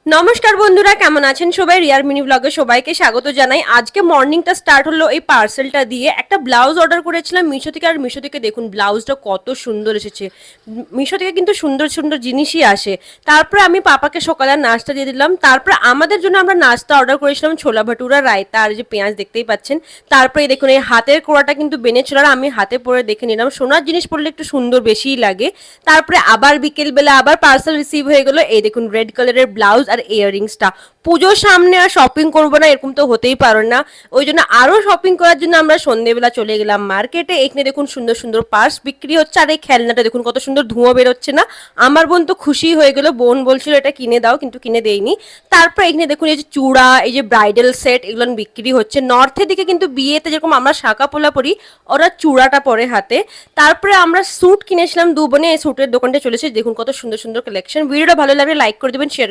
নমস্কার বন্ধুরা, কেমন আছেন সবাই? রিয়ার মিনি ব্লগে সবাইকে স্বাগত জানাই। আজকে মর্নিংটা স্টার্ট হলো এই পার্সেলটা দিয়ে। একটা ব্লাউজ অর্ডার করেছিলাম মিশো থেকে, আর মিশো থেকে দেখুন ব্লাউজটা কত সুন্দর এসেছে। মিশো থেকে কিন্তু সুন্দর সুন্দর জিনিসই আসে। তারপরে আমি পাপাকে সকালে নাস্তা দিয়ে দিলাম। তারপরে আমাদের জন্য আমরা নাস্তা অর্ডার করেছিলাম ছোলা ভাটুরা, রায়তা আর যে পেঁয়াজ দেখতেই পাচ্ছেন। তারপরে দেখুন এই হাতের কোড়াটা কিন্তু বেনেছিল, আর আমি হাতে পরে দেখে নিলাম। সোনার জিনিস পরলে একটু সুন্দর বেশিই লাগে। তারপরে আবার বিকেলবেলা আবার পার্সেল রিসিভ হয়ে গেলো। এই দেখুন রেড কালারের ব্লাউজ আর ইয়াররিংসটা। পুজোর সামনে আর শপিং করবো না এরকম তো হতেই পারে না, ওই জন্য আরো শপিং করার জন্য আমরা সন্ধ্যেবেলা চলে গেলাম মার্কেটে। এখানে দেখুন সুন্দর সুন্দর পার্স বিক্রি হচ্ছে, আর এই খেলনাটা দেখুন কত সুন্দর ধোঁয়া বেরোচ্ছে না। আমার বোন তো খুশি হয়ে গেল, বোন বলছিল এটা কিনে দাও, কিন্তু কিনে দেয়নি। তারপর এখানে দেখুন এই যে চূড়া, এই যে ব্রাইডাল সেট, এগুলো বিক্রি হচ্ছে। নর্থের দিকে কিন্তু বিয়েতে যেরকম আমরা শাঁকা পোলা পরি, ওরা চূড়াটা পরে হাতে। তারপরে আমরা স্যুট কিনেছিলাম দু বোনে, এই স্যুটের দোকানটা চলেছে। দেখুন কত সুন্দর সুন্দর কালেকশন। ভিডিওটা ভালো লাগলে লাইক করে দেবেন, শেয়ার